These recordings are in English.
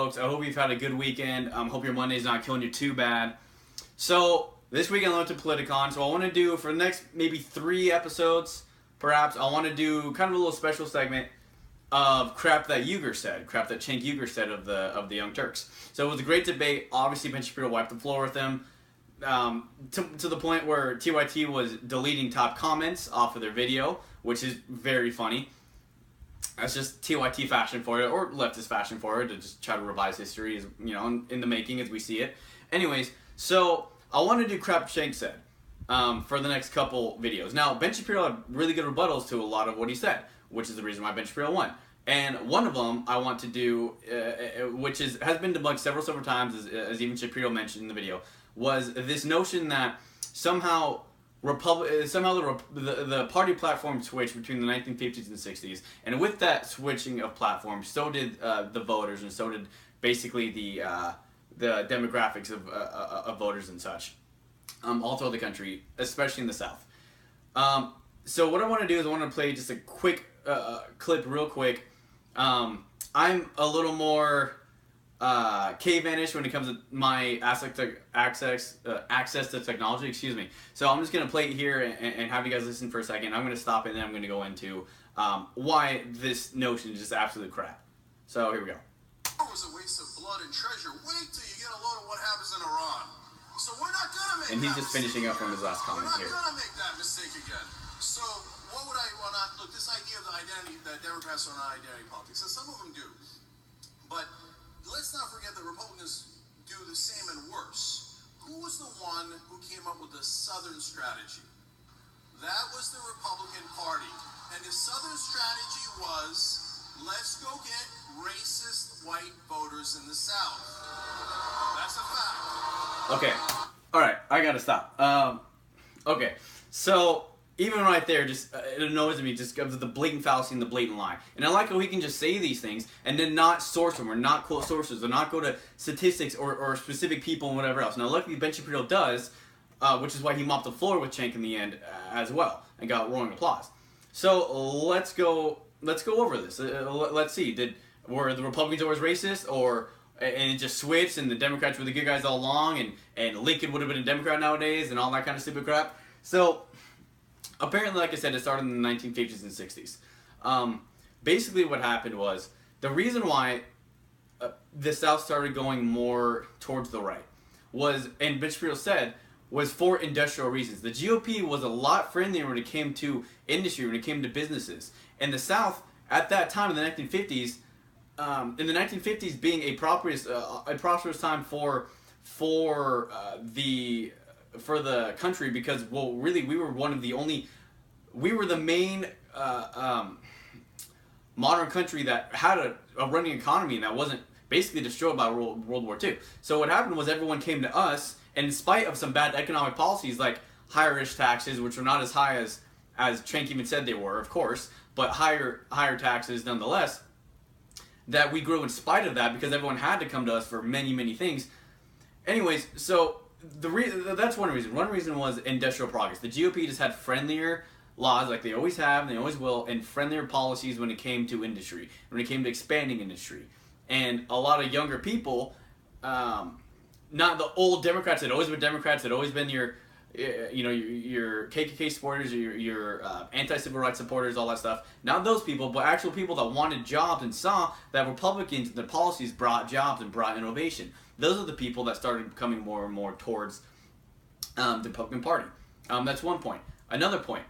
folks? I hope you've had a good weekend. Hope your Monday's not killing you too bad. So, this weekend I went to Politicon, so I want to do, for the next maybe 3 episodes, perhaps, I want to do kind of a little special segment of crap that Uygur said, crap that Cenk Uygur said of the Young Turks. So it was a great debate. Obviously, Ben Shapiro wiped the floor with him, to the point where TYT was deleting top comments off of their video, which is very funny. That's just TYT fashion for it, or leftist fashion for it, to just try to revise history, as you know, in the making as we see it. Anyways, so I want to do crap Cenk said for the next couple videos. Now, Ben Shapiro had really good rebuttals to a lot of what he said, which is the reason why Ben Shapiro won. And one of them I want to do, which has been debunked several times, as even Shapiro mentioned in the video, was this notion that somehow the party platform switched between the 1950s and 60s, and with that switching of platforms, so did the voters, and so did basically the demographics of voters and such, all throughout the country, especially in the South. So what I want to do is I want to play just a quick clip, real quick. I'm a little more cave-in-ish when it comes to my access to technology, excuse me. So I'm just going to play it here and have you guys listen for a second. I'm going to stop it and then I'm going to go into why this notion is just absolute crap. So here we go. It was a waste of blood and treasure. Wait till you get a load of what happens in Iran. So we're not going to make And he's just finishing up from his last comment here. We're not going to make that mistake again. So what would I want to... Look, this idea of the identity, that Democrats are not identity politics, and some of them do. But let's not forget that Republicans do the same and worse. Who was the one who came up with the Southern strategy? That was the Republican Party. And the Southern strategy was, let's go get racist white voters in the South. That's a fact. Okay. Alright, I gotta stop. Okay, so even right there, just it annoys me just because of the blatant fallacy and the blatant lie. And I like how he can just say these things and then not source them or not quote sources or not go to statistics or specific people and whatever else. Now, luckily Ben Shapiro does, which is why he mopped the floor with Cenk in the end as well and got roaring applause. So let's go over this. Let's see. Were the Republicans always racist, and it just switched and the Democrats were the good guys all along, and Lincoln would have been a Democrat nowadays and all that kind of stupid crap? So apparently, like I said, it started in the 1950s and 60s. Basically what happened was, the reason why the South started going more towards the right was, and Ben Shapiro said, was for industrial reasons. The GOP was a lot friendlier when it came to industry, when it came to businesses. And the South, at that time in the 1950s, being a prosperous time for the country, because, well, really, we were the main modern country that had a running economy and that wasn't basically destroyed by World War II. So what happened was everyone came to us, and in spite of some bad economic policies like higher-ish taxes, which were not as high as Cenk even said they were, of course, but higher taxes nonetheless, that we grew in spite of that because everyone had to come to us for many, many things. Anyways, so that's one reason. One reason was industrial progress. The GOP just had friendlier laws, like they always have and they always will, and friendlier policies when it came to industry, when it came to expanding industry. And a lot of younger people, not the old Democrats that always been Democrats, that always been your KKK supporters, your anti-civil rights supporters, all that stuff. Not those people, but actual people that wanted jobs and saw that Republicans and their policies brought jobs and brought innovation. Those are the people that started coming more and more towards the Republican Party. That's one point. Another point,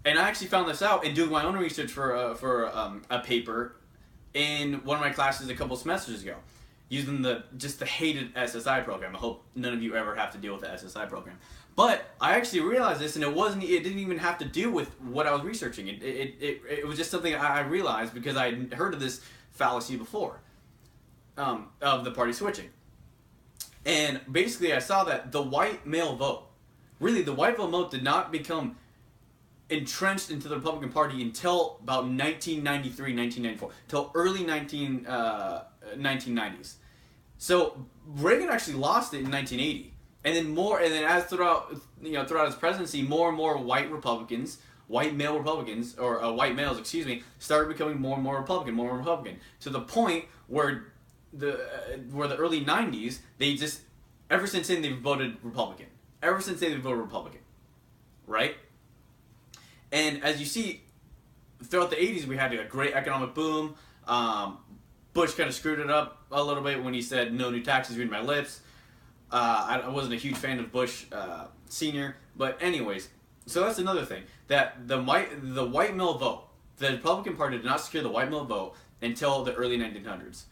and I actually found this out in doing my own research for a paper in one of my classes a couple semesters ago, using the hated SSI program. I hope none of you ever have to deal with the SSI program. But I actually realized this, and it didn't even have to do with what I was researching. It was just something I realized because I had heard of this fallacy before, of the party switching. And basically I saw that the white male vote, really the white male vote did not become entrenched into the Republican Party until about 1993, 1994, till early 1990s. So Reagan actually lost it in 1980. And then as throughout his presidency, more and more white male Republicans, started becoming more and more Republican, to the point where the early 90s, they just, ever since then, they've voted Republican. Ever since then, they've voted Republican. Right? And as you see, throughout the 80s, we had a great economic boom. Bush kind of screwed it up a little bit when he said, no new taxes, read my lips. I wasn't a huge fan of Bush Sr. But anyways, so that's another thing. That the white male vote, the Republican Party did not secure the white male vote until the early 1900s.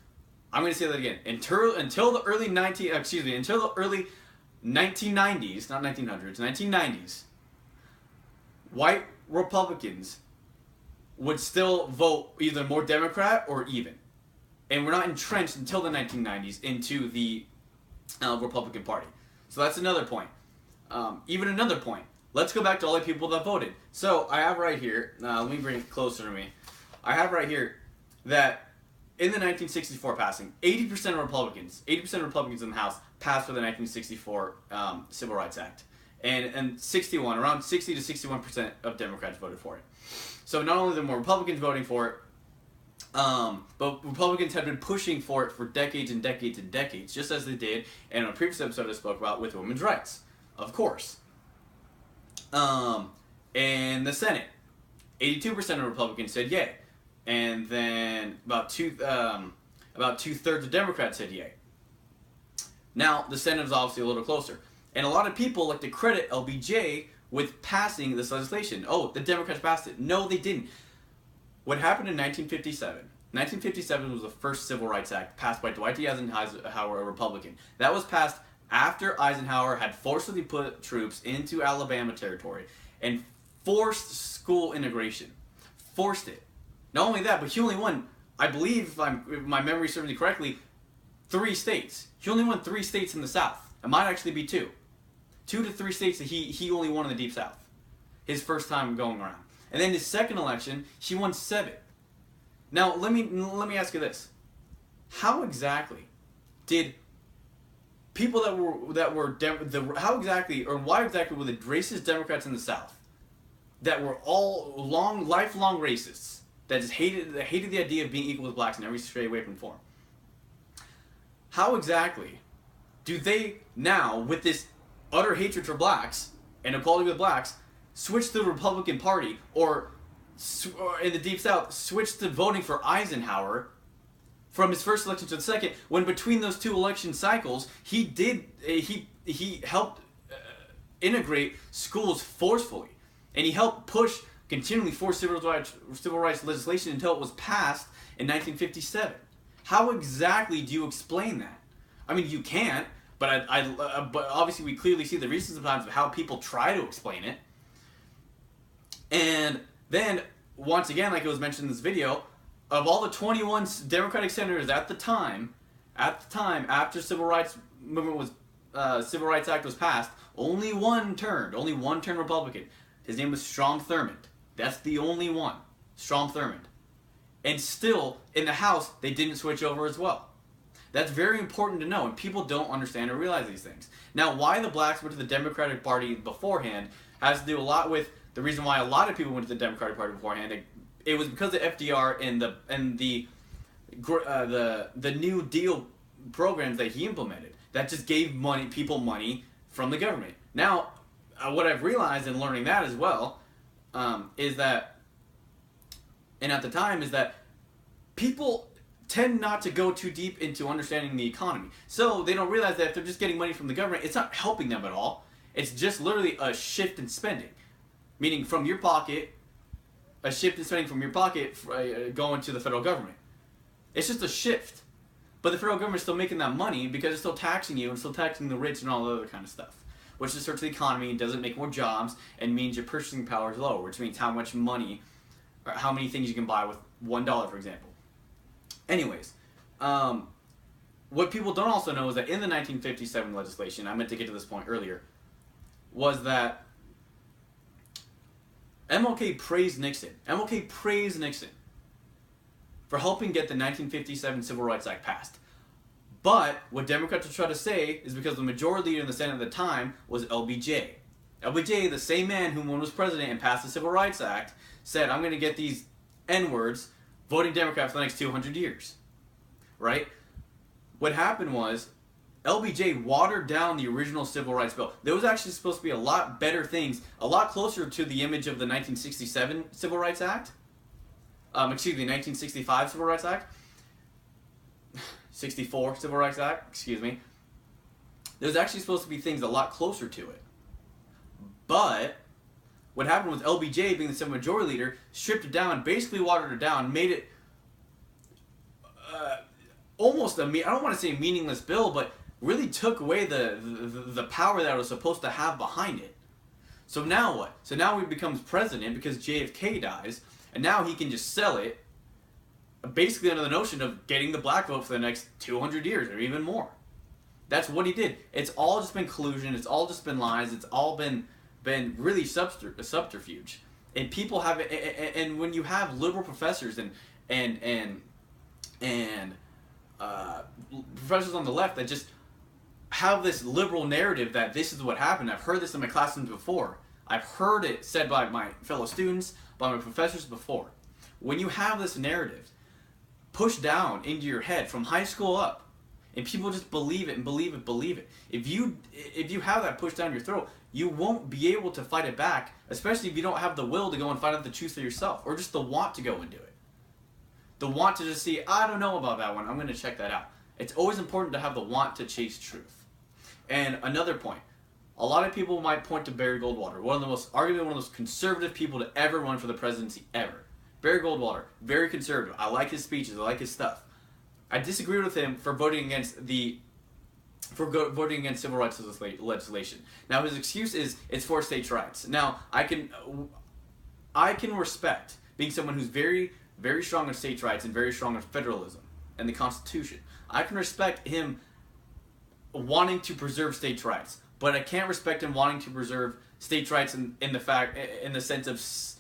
I'm going to say that again. Until the early 1990s, not 1900s, 1990s, white Republicans would still vote either more Democrat or even. And we're not entrenched until the 1990s into the Republican Party. So that's another point. Even another point. Let's go back to all the people that voted. So I have right here, let me bring it closer to me. I have right here that in the 1964 passing, 80% of Republicans in the House passed for the 1964 Civil Rights Act. And around 60 to 61% of Democrats voted for it. So not only are there more Republicans voting for it, but Republicans have been pushing for it for decades and decades and decades, just as they did in a previous episode I spoke about with women's rights, of course. In the Senate, 82% of Republicans said yay, and then about two-thirds of Democrats said yay. Now the Senate is obviously a little closer, and a lot of people like to credit LBJ with passing this legislation. Oh, the Democrats passed it. No, they didn't. What happened in 1957? 1957 was the first Civil Rights Act passed by Dwight D. Eisenhower, a Republican. That was passed after Eisenhower had forcibly put troops into Alabama territory and forced school integration. Forced it. Not only that, but he only won, I believe, if my memory serves me correctly, 3 states. He only won 3 states in the South. It might actually be 2. 2 to 3 states that he only won in the Deep South. His first time going around. And then his second election, he won 7. Now, let me ask you this. How exactly did people how exactly, or why exactly were the racist Democrats in the South that were all lifelong racists that just hated the idea of being equal with blacks in every stray way and form? How exactly do they now, with this utter hatred for blacks and equality with blacks, switch to the Republican Party, or in the Deep South, switch to voting for Eisenhower from his first election to the second, when between those 2 election cycles, he helped integrate schools forcefully, and he helped continually force civil rights legislation until it was passed in 1957. How exactly do you explain that? I mean, you can't, but but obviously we clearly see the reasons sometimes of how people try to explain it. And then, once again, like it was mentioned in this video, of all the 21 Democratic senators at the time, after Civil Rights Act was passed, only one turned Republican. His name was Strom Thurmond. That's the only one, Strom Thurmond. And still, in the House, they didn't switch over as well. That's very important to know, and people don't understand or realize these things. Now, why the blacks went to the Democratic Party beforehand has to do a lot with the reason why a lot of people went to the Democratic Party beforehand. It was because of FDR and the New Deal programs that he implemented that just gave people money from the government. Now, what I've realized in learning that as well is that, and at the time, is that people tend not to go too deep into understanding the economy. So they don't realize that if they're just getting money from the government, it's not helping them at all. It's just literally a shift in spending. Meaning from your pocket, a shift in spending from your pocket going to the federal government. It's just a shift. But the federal government's still making that money because it's still taxing you and still taxing the rich and all the other kind of stuff. Which just hurts the economy and doesn't make more jobs and means your purchasing power is lower, which means how much money, or how many things you can buy with $1, for example. Anyways, what people don't also know is that in the 1957 legislation, I meant to get to this point earlier, was that MLK praised Nixon. MLK praised Nixon for helping get the 1957 Civil Rights Act passed. But what Democrats will try to say is because the majority leader in the Senate at the time was LBJ. LBJ, the same man who was president and passed the Civil Rights Act, said, I'm going to get these N-words voting Democrat for the next 200 years. Right? what happened was LBJ watered down the original civil rights bill. There was actually supposed to be a lot better things, a lot closer to the image of the 1967 Civil Rights Act. The 1965 Civil Rights Act. 64 Civil Rights Act, excuse me. There's actually supposed to be things a lot closer to it. But what happened was LBJ, being the civil majority leader, stripped it down, basically watered it down, made it almost I don't want to say a meaningless bill, but really took away the power that it was supposed to have behind it. So now what? So now he becomes president because JFK dies, and now he can just sell it basically under the notion of getting the black vote for the next 200 years or even more. That's what he did. It's all just been collusion. It's all just been lies. It's all been really subterfuge. And people have, and when you have liberal professors and professors on the left that just have this liberal narrative that this is what happened. I've heard this in my classrooms before. I've heard it said by my fellow students, by my professors before. When you have this narrative pushed down into your head from high school up, and people just believe it and believe it. If you have that pushed down your throat, you won't be able to fight it back, especially if you don't have the will to go and find out the truth for yourself, or just the want to go and do it. The want to just see, I don't know about that one, I'm going to check that out. It's always important to have the want to chase truth. And another point, a lot of people might point to Barry Goldwater, arguably one of the most conservative people to ever run for the presidency ever. Barry Goldwater, very conservative. I like his speeches, I like his stuff. I disagree with him for voting against civil rights legislation. Now his excuse is it's for states' rights. Now I can respect being someone who's very, very strong on states' rights and very strong on federalism and the Constitution. I can respect him wanting to preserve states' rights, but I can't respect him wanting to preserve states' rights in the sense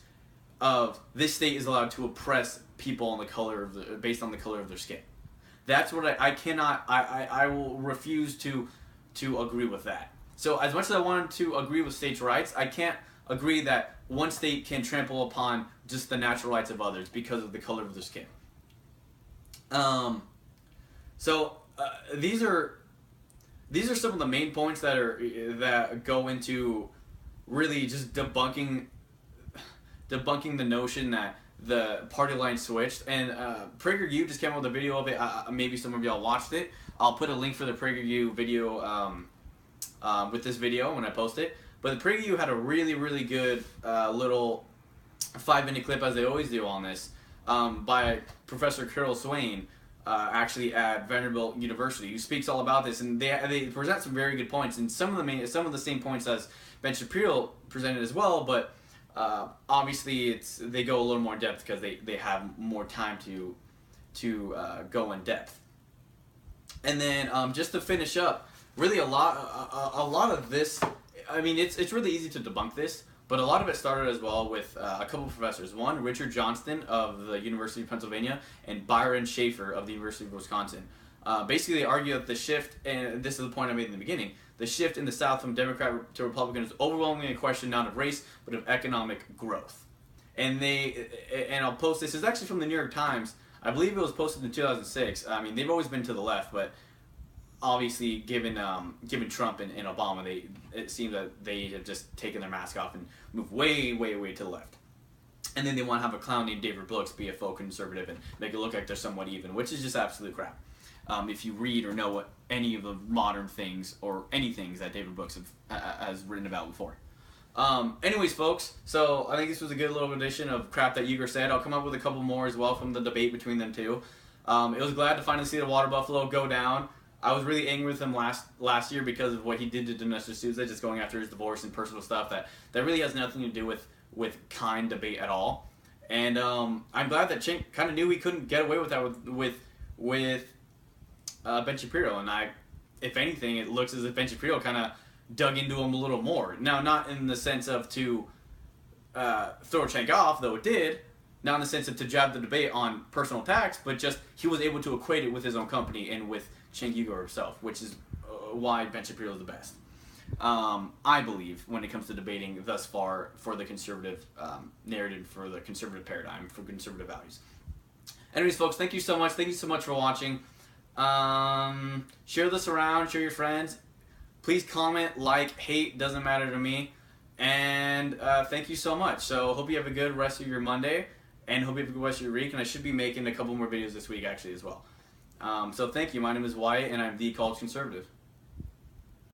of this state is allowed to oppress people on based on the color of their skin. That's what I will refuse to agree with that. So as much as I wanted to agree with states' rights, I can't agree that one state can trample upon just the natural rights of others because of the color of their skin. These are some of the main points that go into really just debunking the notion that the party line switched. And PragerU just came out with a video of it. Maybe some of y'all watched it. I'll put a link for the PragerU video with this video when I post it. But the PragerU had a really, really good little 5-minute clip, as they always do on this, by Professor Carol Swain, actually at Vanderbilt University, who speaks all about this, and they present some very good points, and some of the same points as Ben Shapiro presented as well, but obviously they go a little more in depth because they have more time to go in depth. And then just to finish up, really a lot of this, I mean, it's really easy to debunk this, but a lot of it started as well with a couple of professors. One, Richard Johnston of the University of Pennsylvania, and Byron Schaefer of the University of Wisconsin. Basically, they argue that the shift, and this is the point I made in the beginning, the shift in the South from Democrat to Republican is overwhelmingly a question not of race, but of economic growth. And I'll post this. It's actually from the New York Times. I believe it was posted in 2006. I mean, they've always been to the left, but obviously, given Trump and Obama, it seems that they have just taken their mask off and moved way, way, way to the left. And then they want to have a clown named David Brooks be a faux conservative and make it look like they're somewhat even, which is just absolute crap. If you read or know what any of the modern things or any things that David Brooks has written about before. Anyways, folks, so I think this was a good little edition of crap that Uygur said. I'll come up with a couple more as well from the debate between them two. It was glad to finally see the water buffalo go down. I was really angry with him last year because of what he did to Dinesh D'Souza, just going after his divorce and personal stuff that really has nothing to do with kind debate at all. And I'm glad that Cenk kind of knew he couldn't get away with that with Ben Shapiro. And if anything, it looks as if Ben Shapiro kind of dug into him a little more. Now, not in the sense of to throw Cenk off, though it did. Not in the sense of to jab the debate on personal attacks, but just he was able to equate it with his own company and with Cenk Uygur himself, which is why Ben Shapiro is the best. I believe, when it comes to debating thus far for the conservative narrative, for the conservative paradigm, for conservative values. Anyways, folks, thank you so much. Thank you so much for watching. Share this around. Share your friends. Please comment, like, hate, doesn't matter to me. And thank you so much. So hope you have a good rest of your Monday, and hope you have a good rest of your week. And I should be making a couple more videos this week actually as well. So thank you. My name is Wyatt, and I'm the College Conservative.